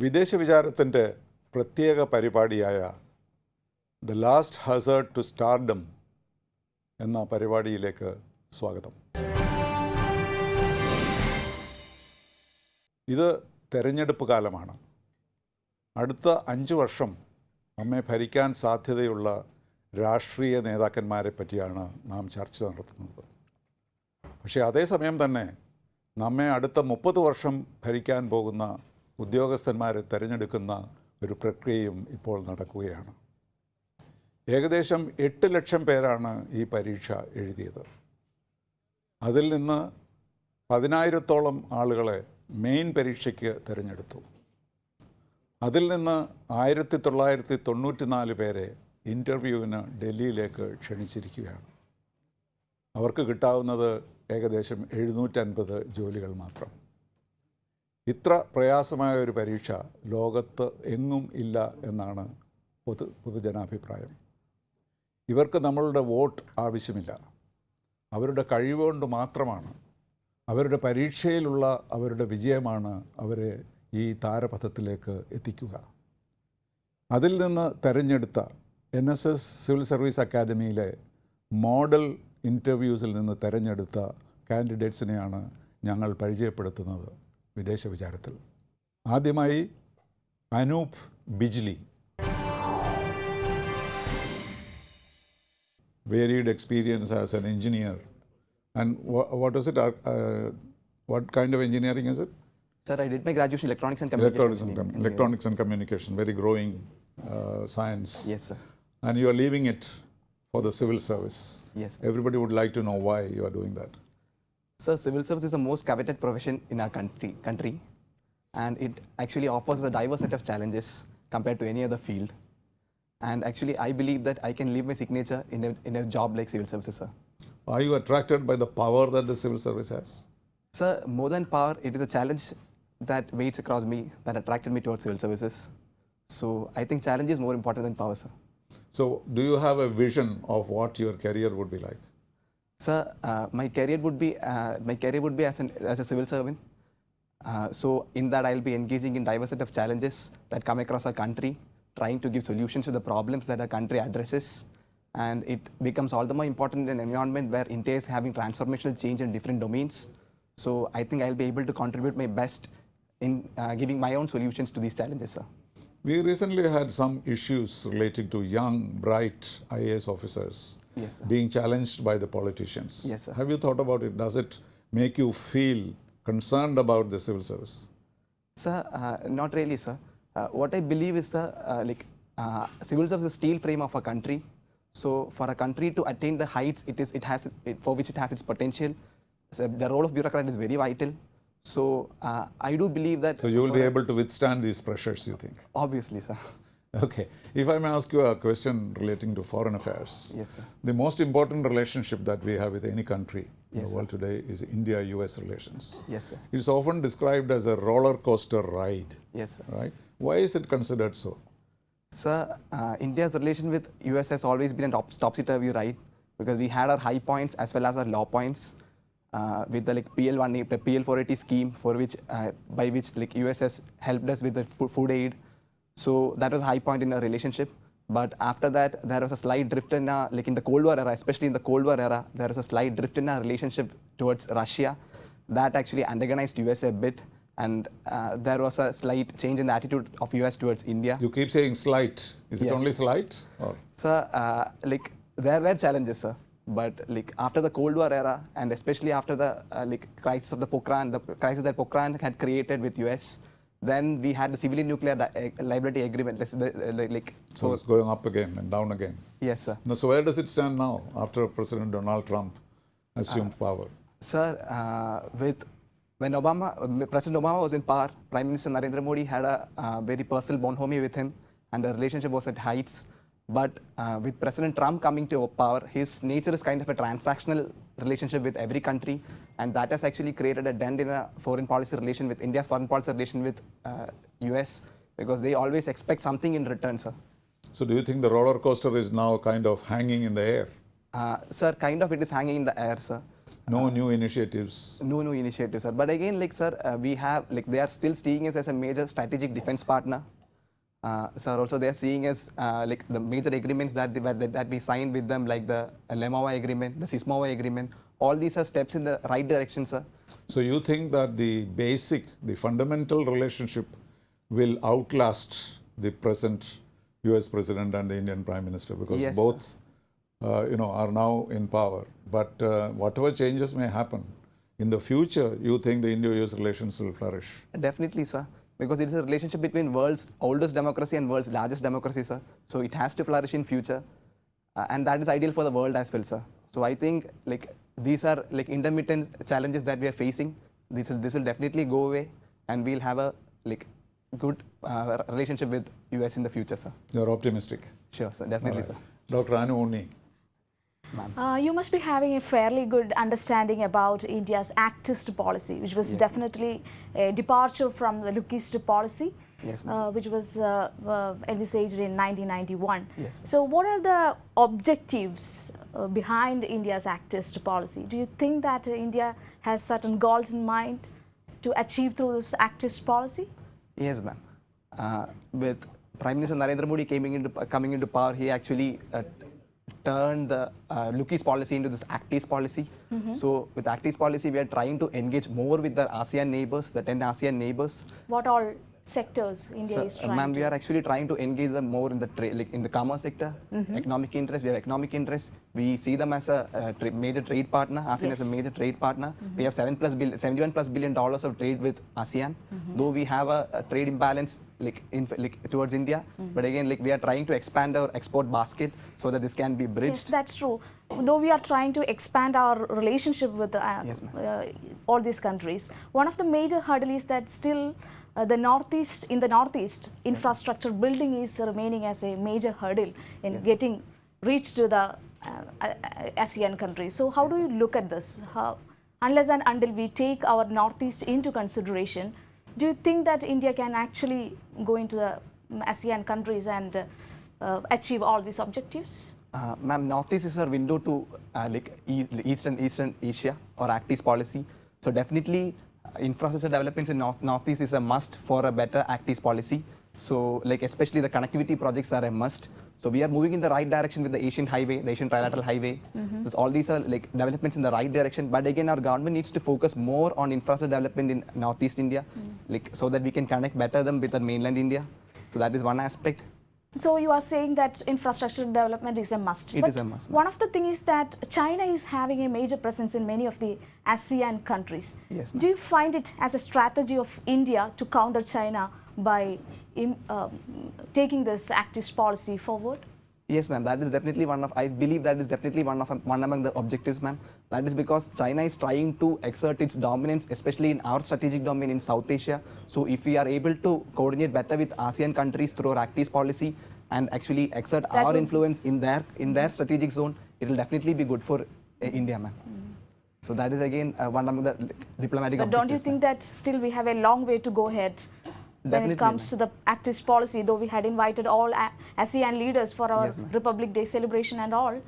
വിദേശ വിചാരത്തിൻ്റെ പ്രത്യേക പരിപാടിയായ ദ ലാസ്റ്റ് ഹസേർഡ് ടു സ്റ്റാർഡം എന്ന പരിപാടിയിലേക്ക് സ്വാഗതം. ഇത് തെരഞ്ഞെടുപ്പ് കാലമാണ്. അടുത്ത 5 വർഷം നമ്മെ ഭരിക്കാൻ സാധ്യതയുള്ള രാഷ്ട്രീയ നേതാക്കന്മാരെ പറ്റിയാണ് നാം ചർച്ച നടത്തുന്നത്. പക്ഷേ അതേസമയം തന്നെ നമ്മെ അടുത്ത 30 വർഷം ഭരിക്കാൻ പോകുന്ന ഉദ്യോഗസ്ഥന്മാരെ തിരഞ്ഞെടുക്കുന്ന ഒരു പ്രക്രിയയും ഇപ്പോൾ നടക്കുകയാണ്. ഏകദേശം 8 ലക്ഷം പേരാണ് ഈ പരീക്ഷ എഴുതിയത്. അതിൽ നിന്ന് 10,000-ഓളം ആളുകളെ മെയിൻ പരീക്ഷയ്ക്ക് തിരഞ്ഞെടുത്തു. അതിൽ നിന്ന് 1994 പേരെ ഇൻ്റർവ്യൂവിന് ഡൽഹിയിലേക്ക് ക്ഷണിച്ചിരിക്കുകയാണ്. അവർക്ക് കിട്ടാവുന്നത് ഏകദേശം 750 ജോലികൾ മാത്രം. ഇത്ര പ്രയാസമായ ഒരു പരീക്ഷ ലോകത്ത് എങ്ങും ഇല്ല എന്നാണ് പൊതുജനാഭിപ്രായം. ഇവർക്ക് നമ്മളുടെ വോട്ട് ആവശ്യമില്ല. അവരുടെ കഴിവുകൊണ്ട് മാത്രമാണ്, അവരുടെ പരീക്ഷയിലുള്ള അവരുടെ വിജയമാണ് അവരെ ഈ താരപഥത്തിലേക്ക് എത്തിക്കുക. അതിൽ നിന്ന് തെരഞ്ഞെടുത്ത NSS സിവിൽ സർവീസ് അക്കാദമിയിലെ മോഡൽ ഇൻ്റർവ്യൂസിൽ നിന്ന് തെരഞ്ഞെടുത്ത കാൻഡിഡേറ്റ്സിനെയാണ് ഞങ്ങൾ പരിചയപ്പെടുത്തുന്നത് വിദേശ വിചാരത്തിൽ. ആദ്യമായി Anoop Bijli. Varied experience as an engineer. And what is it? What kind of engineering is it? Sir, I did my graduation electronics and communication. Electronics and communication, very growing science. Yes, sir. And you are leaving it for the civil service. Yes, sir. Everybody would like to know why you are doing that. Sir, civil service is the most coveted profession in our country, and it actually offers a diverse set of challenges compared to any other field. And actually, I believe that I can leave my signature in a job like civil services, sir. Are you attracted by the power that the civil service has? Sir, more than power, it is a challenge that weighs across me that attracted me towards civil services. So I think challenge is more important than power, sir. So do you have a vision of what your career would be like? Sir, my career would be as a civil servant. So in that, I'll be engaging in diverse set of challenges that come across our country, trying to give solutions to the problems that our country addresses. And it becomes all the more important in an environment where India is having transformational change in different domains. So I think I'll be able to contribute my best in giving my own solutions to these challenges, sir. We recently had some issues relating to young, bright IAS officers Yes, sir. being challenged by the politicians. Yes, sir. Have you thought about it? Does it make you feel concerned about the civil service? Sir, not really, sir. What I believe is, sir, civil service is the steel frame of our country. So for a country to attain the heights for which it has its potential, so the role of bureaucrat is very vital. So I do believe that. So you will be able to withstand these pressures, you think? Obviously, sir. Okay. If I may ask you a question relating to foreign affairs. Yes, sir. The most important relationship that we have with any country in Yes, the world today is India-US relations. Yes, sir. It's often described as a roller coaster ride, Yes, sir. right? Why is it considered so? Sir, India's relation with US has always been a topsy-turvy ride, because we had our high points as well as our low points. With the PL480 scheme, by which US has helped us with the food aid. So that was a high point in our relationship. But after that, there was a slight drift in in the Cold War era, especially in the Cold War era, there was a slight drift in our relationship towards Russia. That actually antagonized US a bit, and there was a slight change in the attitude of US towards India. You keep saying slight. Is it Yes. only slight? Or? Sir, there were challenges, sir. But after the Cold War era, and especially after the crisis of the crisis that Pokhran had created with US, then we had the civilian nuclear liability agreement. So it's going up again and down again. Yes, sir. Now, so where does it stand now after President Donald Trump assumed power? Sir, when President Obama was in power, Prime Minister Narendra Modi had a very personal bonhomie with him, and the relationship was at heights. But with President Trump coming to power, his nature is kind of a transactional relationship with every country, and that has actually created a dent in a foreign policy relation with India's foreign policy relation with US, because they always expect something in return, sir. So do you think the roller coaster is now kind of hanging in the air? Sir, kind of it is hanging in the air, sir. No new initiatives. No new initiatives, sir. But again, like sir, we have like they are still seeing us as a major strategic defense partner. Sir, also they are seeing us like the major agreements that we signed with them, like the Lemova agreement, the Sismova agreement. All these are steps in the right direction, sir. So you think that the fundamental relationship will outlast the present US President and the Indian Prime Minister, because Yes, both are now in power. But whatever changes may happen in the future, you think the Indo-US relations will flourish? Definitely, sir. Because it is a relationship between world's oldest democracy and world's largest democracy, sir. So it has to flourish in future, and that is ideal for the world as well, sir. So I think like these are like intermittent challenges that we are facing. This will definitely go away, and we'll have a like good relationship with US in the future, sir. You're optimistic. Sure, sir. Definitely, All right. sir. Dr. Anu Unni. You must be having a fairly good understanding about India's Act East policy, which was Yes, definitely a departure from the Look East policy, Yes, which was envisaged in 1991. Yes. So, what are the objectives behind India's Act East policy? Do you think that India has certain goals in mind to achieve through this Act East policy? Yes, ma'am. With Prime Minister Narendra Modi coming into power, he actually turned the Look East policy into this Act East policy. So with Act East policy, we are trying to engage more with the ASEAN neighbors, the 10 ASEAN neighbors. What all sectors India is trying Ma'am, to? we are actually trying to engage them more in the like in the commerce sector, economic interest. We have economic interest. We see them as a major trade partner. ASEAN as a Yes. major trade partner. We have $71+ billion of trade with ASEAN. Though we have a trade imbalance like towards India, but again like we are trying to expand our export basket so that this can be Yes, bridged. that's true. Though we are trying to expand our relationship with Yes, all these countries, one of the major hurdles is that still the Northeast, infrastructure building is remaining as a major hurdle in getting reached to the ASEAN countries. So how do you look at this? Unless and until we take our Northeast into consideration, do you think that India can actually go into the ASEAN countries and achieve all these objectives? Ma'am, Northeast is our window to like Eastern Asia or Act East policy. So definitely infrastructure developments in Northeast is a must for a better Act East policy. So like especially the connectivity projects are a must. So we are moving in the right direction with the Asian Highway, the Asian Trilateral Highway. All these are like developments in the right direction. But again, our government needs to focus more on infrastructure development in Northeast India, like so that we can connect better them with the mainland India. So that is one aspect. So you are saying that infrastructure development is a must. It But is a must, ma'am. one of the things is that China is having a major presence in many of the ASEAN countries. Yes, ma'am. Do you find it as a strategy of India to counter China by taking this Act East policy forward? Yes, ma'am. That is definitely I believe that is definitely one among the objectives, ma'am. That is because China is trying to exert its dominance, especially in our strategic domain in South Asia. So if we are able to coordinate better with ASEAN countries through our Act East policy and actually exert That our would- influence in their strategic zone, it will definitely be good for India, ma'am. So that is again one among the diplomatic But objectives. don't you think that still we have a long way to go ahead when Definitely, it comes to the Act East policy, though we had invited all ASEAN leaders for our Yes, ma'am. Republic Day celebration and all,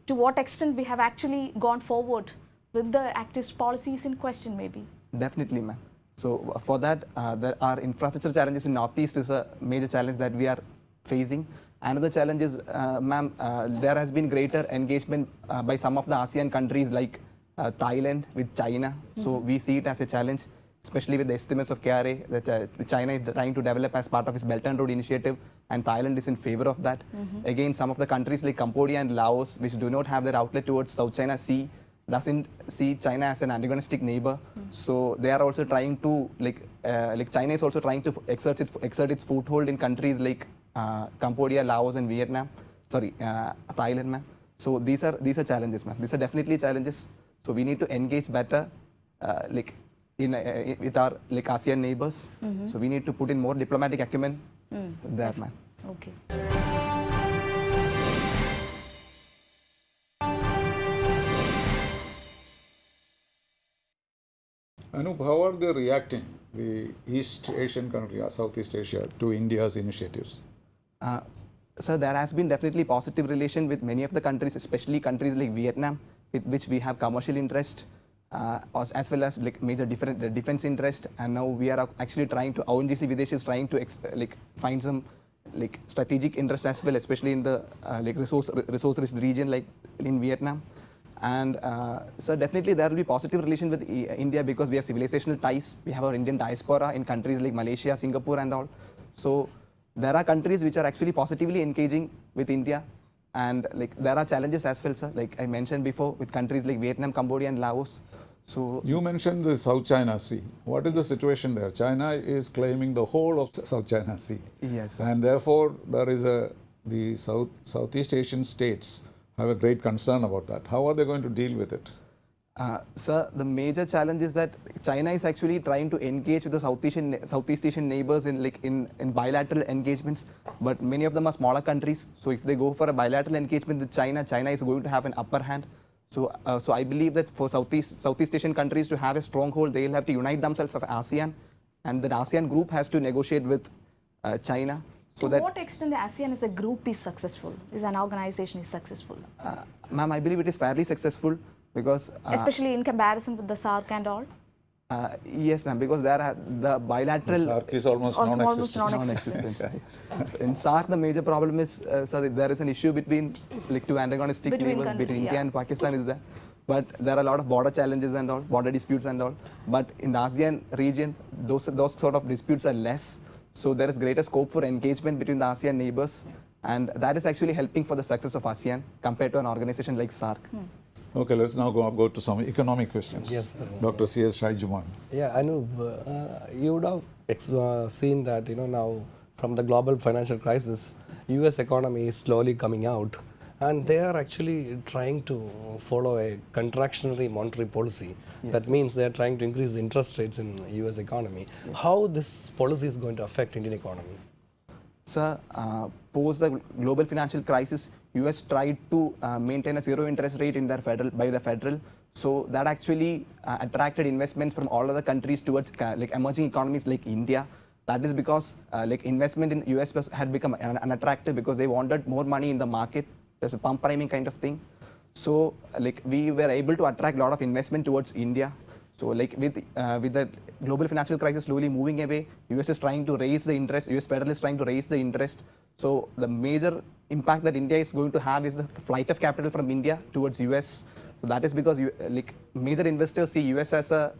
to what extent we have actually gone forward with the Act East policies in question maybe? Definitely, ma'am. So for that, our infrastructure challenges in Northeast is a major challenge that we are facing. Another challenge is, ma'am, there has been greater engagement by some of the ASEAN countries like Thailand with China. So we see it as a challenge, especially with the estimates of KRA that China is trying to develop as part of its Belt and Road Initiative, and Thailand is in favor of that. Again, some of the countries like Cambodia and Laos, which do not have their outlet towards South China Sea, doesn't see China as an antagonistic neighbor. So they are also trying to like China is also trying to exert its foothold in countries like Cambodia, Laos, and Vietnam. Sorry, Thailand, ma'am. So these are challenges, ma'am. These are definitely challenges. So we need to engage better, like with our like ASEAN neighbors. So we need to put in more diplomatic acumen there, ma'am. Okay. Anup, how are they reacting, the East Asian country, Southeast Asia, to India's initiatives? Sir, there has been definitely positive relation with many of the countries, especially countries like Vietnam, with which we have commercial interest. as well as like major different defense interest, and now we are actually trying to ONGC Videsh is trying to like find some like strategic interest as well, especially in the like resource rich region like in Vietnam. And so definitely there will be positive relation with India because we have civilizational ties. We have our Indian diaspora in countries like Malaysia, Singapore, and all. So there are countries which are actually positively engaging with India, and like there are challenges as well, sir. Like I mentioned before, with countries like Vietnam, Cambodia, and Laos. So You mentioned the South China Sea. What is the situation there? China is claiming the whole of South China Sea. yes, sir. And therefore, the Southeast Asian states have a great concern about that. How are they going to deal with it? Sir, the major challenge is that China is actually trying to engage with the Southeast Asian neighbors in bilateral engagements, but many of them are smaller countries. So if they go for a bilateral engagement with China, China is going to have an upper hand. So, so I believe that for Southeast Asian countries to have a stronghold, they'll have to unite themselves with ASEAN, and the ASEAN group has to negotiate with China. So To that, what extent the ASEAN as a group is successful, is an organization is successful, ma'am, I believe it is fairly successful because especially in comparison with the SARC and all? yes, ma'am, because there are the bilateral SARC is almost Almost non-existent. non-existent. So in SARC, the major problem is so there is an issue between like two antagonistic Between neighbors country, between India yeah. and Pakistan is there. But there are a lot of border challenges and all, border disputes and all. But in the ASEAN region, those sort of disputes are less. So there is greater scope for engagement between the ASEAN neighbors, and that is actually helping for the success of ASEAN compared to an organization like SARC. Okay, let's now go to some economic questions. Yes, sir. Dr. C.S. Shaijuman. Yeah, I know. You would have seen that now from the global financial crisis, U.S. economy is slowly coming out, and they are actually trying to follow a contractionary monetary policy. Yes. That means they are trying to increase the interest rates in the U.S. economy. Yes. How this policy is going to affect Indian economy? Sir, post the global financial crisis, US tried to maintain a zero interest rate in by the federal. So that actually attracted investments from all other countries towards like emerging economies like India. That is because like investment in US had become unattractive because they wanted more money in the market. There's a pump priming kind of thing. So like we were able to attract a lot of investment towards India. So like with the global financial crisis slowly moving away, US is trying to raise the interest, US federal is trying to raise the interest. So the major impact that India is going to have is the flight of capital from India towards US. So that is because like major investors see US as a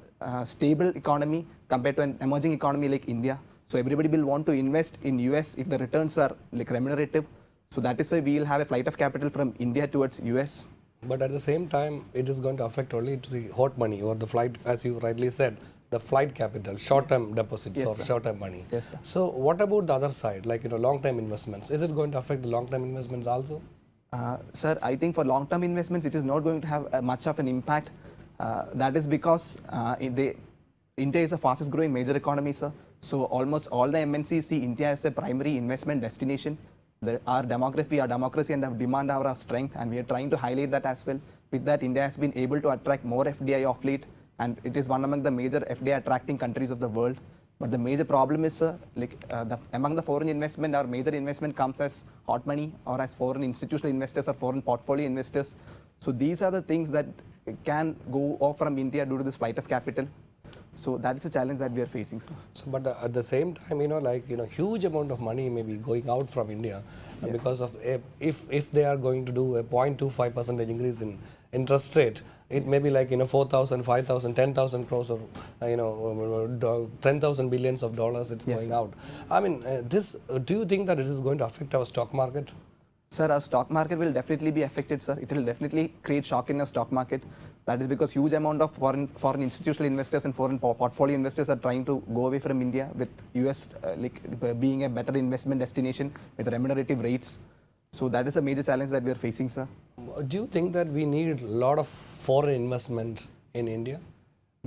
stable economy compared to an emerging economy like India. So everybody will want to invest in US if the returns are like remunerative. So that is why we will have a flight of capital from India towards US. But at the same time, it is going to affect only to the hot money or the flight, as you rightly said, the flight capital, short-term deposits Yes, or sir. short-term money. Yes, sir. So what about the other side, like long-term investments? Is it going to affect the long-term investments also? Sir, I think for long-term investments, it is not going to have much of an impact. That is because India is the fastest growing major economy, sir. So almost all the MNCs see India as a primary investment destination. Our democracy and our demand are our strength, and we are trying to highlight that as well. With that, India has been able to attract more FDI of late, and it is one among the major FDI attracting countries of the world. But the major problem is, among the foreign investment, our major investment comes as hot money or as foreign institutional investors or foreign portfolio investors. So these are the things that can go off from India due to this flight of capital. So that is a challenge that we are facing, sir. So, but at the same time, huge amount of money may be going out from India Yes. because of if they are going to do a 0.25% increase in interest rate, it may be like 4,000, 5,000, 10,000 crores or 10,000 billions of dollars. It's Yes, going sir. out. I mean, do you think that this is going to affect our stock market? Sir, our stock market will definitely be affected, sir. It will definitely create shock in our stock market. That is because huge amount of foreign institutional investors and foreign portfolio investors are trying to go away from India, with US being a better investment destination with remunerative rates. So that is a major challenge that we are facing, sir. Do you think that we need a lot of foreign investment in India?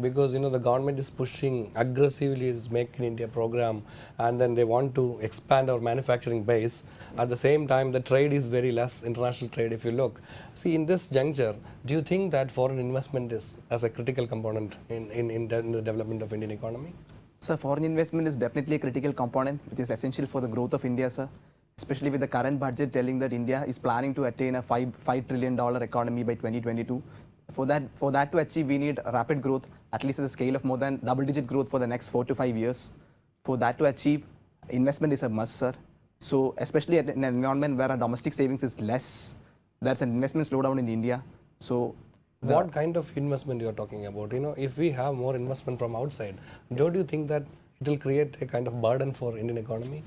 Because the government is pushing aggressively this Make in India program, and then they want to expand our manufacturing base. At the same time, the trade is very less, international trade. If you look, see in this juncture, do you think that foreign investment is as a critical component in the development of Indian economy? Sir, foreign investment is definitely a critical component which is essential for the growth of India, sir. Especially with the current budget telling that India is planning to attain a $5 trillion economy by 2022. For that to achieve, we need rapid growth, at least at the scale of more than double-digit growth for the next 4 to 5 years. For that to achieve, investment is a must, sir. So especially in an environment where our domestic savings is less, there's an investment slowdown in India. So What kind of investment you are talking about? If we have more investment from outside, don't you think that it will create a kind of burden for Indian economy?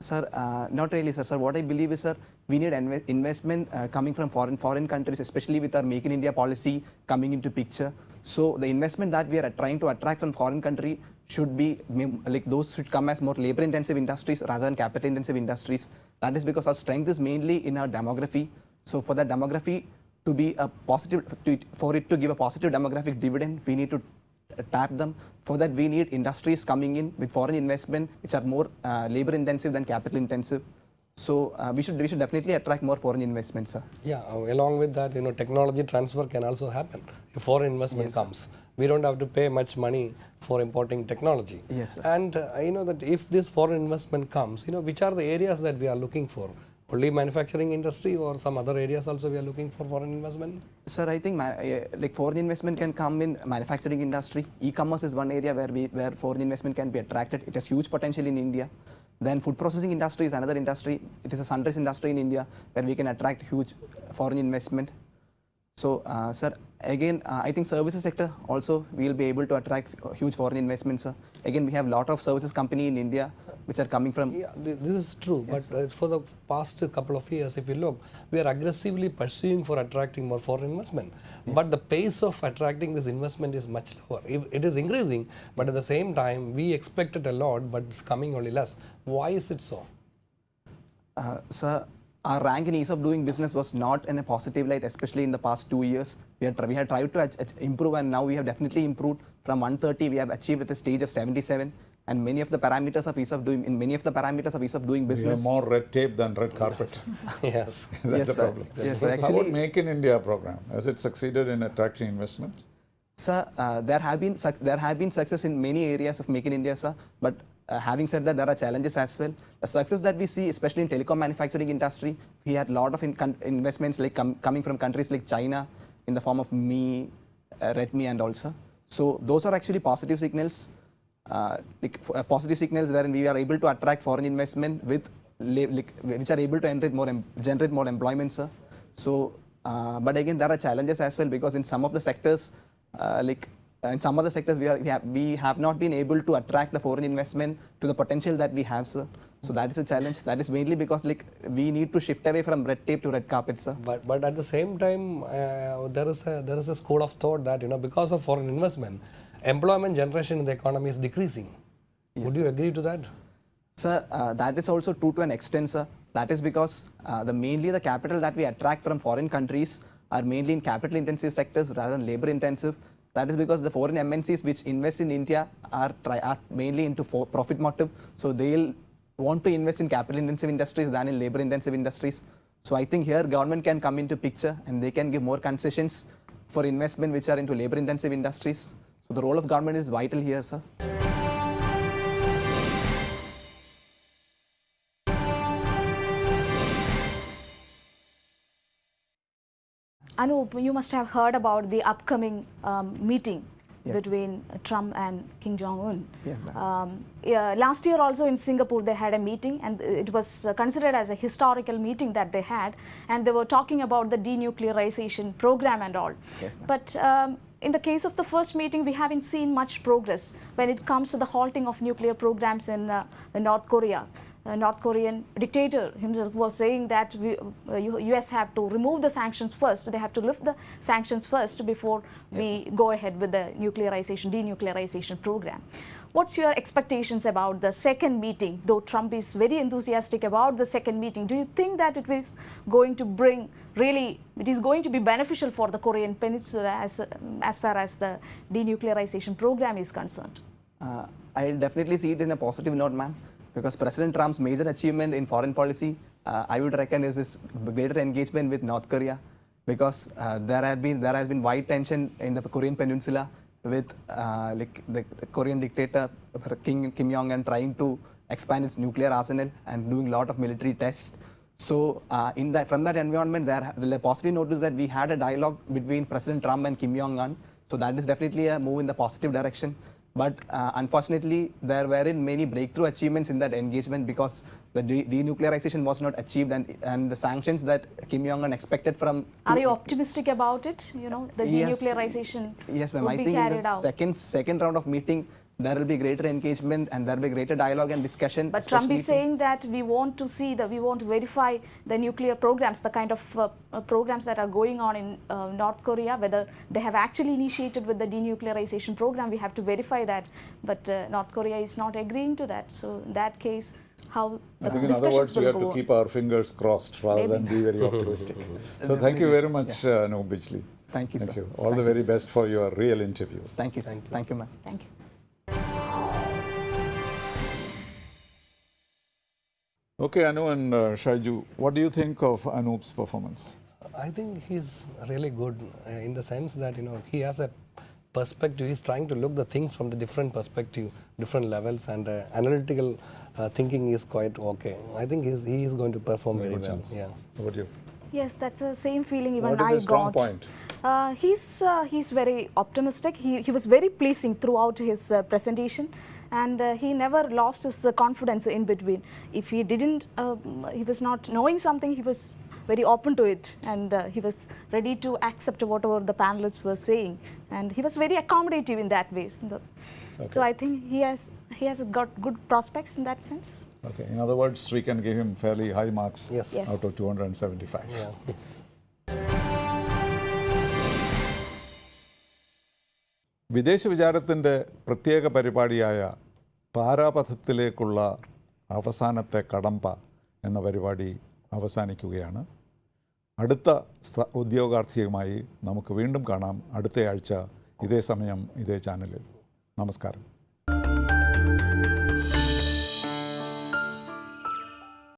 Sir, not really, sir. Sir, what I believe is, sir, we need investment coming from foreign countries, especially with our Make in India policy coming into picture. So the investment that we are trying to attract from foreign country should be like those should come as more labor-intensive industries rather than capital-intensive industries. That is because our strength is mainly in our demography. So for that demography to be a positive, for it to give a positive demographic dividend, we need to tap them. For that, we need industries coming in with foreign investment, which are more labor intensive than capital intensive. So we should definitely attract more foreign investments, sir. Yeah, along with that, technology transfer can also happen if foreign investment comes. We don't have to pay much money for importing technology. Yes, sir. And that if this foreign investment comes, which are the areas that we are looking for? Only manufacturing industry or some other areas also we are looking for foreign investment? Sir, I think like foreign investment can come in manufacturing industry. E-commerce is one area where foreign investment can be attracted. It has huge potential in India. Then food processing industry is another industry. It is a sunrise industry in India where we can attract huge foreign investment. So, sir, again, I think services sector also we will be able to attract huge foreign investments, sir. Again, we have a lot of services company in India which are coming from. Yeah, this is true. Yes. But for the past couple of years, if you look, we are aggressively pursuing for attracting more foreign investment. Yes. But the pace of attracting this investment is much lower. It is increasing, but at the same time, we expected a lot, but it's coming only less. Why is it so? Sir, our rank in ease of doing business was not in a positive light, especially in the past 2 years. We had tried to improve, and now we have definitely improved. From 130, we have achieved at a stage of 77. And many of the parameters of ease of doing business. We have more red tape than red carpet. Yes. That's yes, the sir. problem. Yes, sir. How Actually, about Make in India program? Has it succeeded in attracting investment? Sir, there have been success in many areas of Make in India, sir. But having said that, there are challenges as well. The success that we see, especially in telecom manufacturing industry, we had a lot of investments like coming from countries like China in the form of Mi, Redmi, and also. So those are actually positive signals. Positive signals wherein we are able to attract foreign investment with which are able to generate more employment, sir. So, but again, there are challenges as well because in some of the sectors, in some other sectors, we have not been able to attract the foreign investment to the potential that we have, sir. So that is a challenge. That is mainly because we need to shift away from red tape to red carpet, sir. But at the same time, there is a school of thought that because of foreign investment, employment generation in the economy is decreasing. Yes. Would you agree to that? Sir, that is also true to an extent, sir. That is because mainly the capital that we attract from foreign countries are mainly in capital-intensive sectors rather than labor-intensive. That is because the foreign MNCs which invest in India are mainly into profit motive. So they'll want to invest in capital-intensive industries than in labor-intensive industries. So I think here government can come into picture and they can give more concessions for investment which are into labor-intensive industries. So the role of government is vital here, sir. Anup, you must have heard about the upcoming meeting Yes. between Trump and Kim Jong-un. Yes, Last year also in Singapore they had a meeting and it was considered as a historical meeting that they had, and they were talking about the denuclearization program and all. Yes, but in the case of the first meeting, we haven't seen much progress when it comes to the halting of nuclear programs in North Korea. North Korean dictator himself was saying that US have to remove the sanctions first. They have to lift the sanctions first before we go ahead with the denuclearization program. What's your expectations about the second meeting? Though Trump is very enthusiastic about the second meeting, do you think that it is going to be beneficial for the Korean Peninsula as far as the denuclearization program is concerned? I definitely see it in a positive note, ma'am. Because President Trump's major achievement in foreign policy, I would reckon, is his greater engagement with North Korea. Because there has been wide tension in the Korean Peninsula with the Korean dictator Kim Jong-un trying to expand its nuclear arsenal and doing a lot of military tests. So from that environment, the positive note is that we had a dialogue between President Trump and Kim Jong-un. So that is definitely a move in the positive direction. But unfortunately, there weren't many breakthrough achievements in that engagement because the denuclearization was not achieved, and the sanctions that Kim Jong-un expected from. Are you optimistic about it? You know, the Yes. denuclearization Yes, ma'am. would I be think in carried the out. second round of meeting, there will be greater engagement and there will be greater dialogue and discussion. But Trump especially is saying that we want to see we want to verify the nuclear programs, the kind of programs that are going on in North Korea, whether they have actually initiated with the denuclearization program. We have to verify that. But North Korea is not agreeing to that. So in that case, how the I think in other discussions words, we will have to go keep our fingers crossed rather than be very optimistic. So thank you very much, Anoop Bijli. Thank you, Thank sir. you. All the very best for your real interview. Thank you, sir. Thank you, ma'am. Thank you. Okay, Anu and Shaiju, what do you think of Anoop's performance? I think he's really good in the sense that, you know, he has a perspective. He's trying to look the things from the different perspective, different levels, and analytical thinking is quite okay. I think he is going to perform very Good well. chance. Yeah. How about you? Yes, that's the same feeling even What is I his strong got. point? He's very optimistic. He was very pleasing throughout his presentation, and he never lost his confidence in between. If he didn't, he was not knowing something, he was very open to it, and he was ready to accept whatever the panelists were saying, and he was very accommodative in that way. So I think he has got good prospects in that sense. Okay, in other words, we can give him fairly high marks Yes. Yes. out of 275. Yeah. വിദേശ വിചാരത്തിൻ്റെ പ്രത്യേക പരിപാടിയായ താരാപഥത്തിലേക്കുള്ള അവസാനത്തെ കടമ്പ എന്ന പരിപാടി അവസാനിക്കുകയാണ്. അടുത്ത ഉദ്യോഗാർത്ഥിയുമായി നമുക്ക് വീണ്ടും കാണാം അടുത്തയാഴ്ച ഇതേ സമയം ഇതേ ചാനലിൽ. നമസ്കാരം.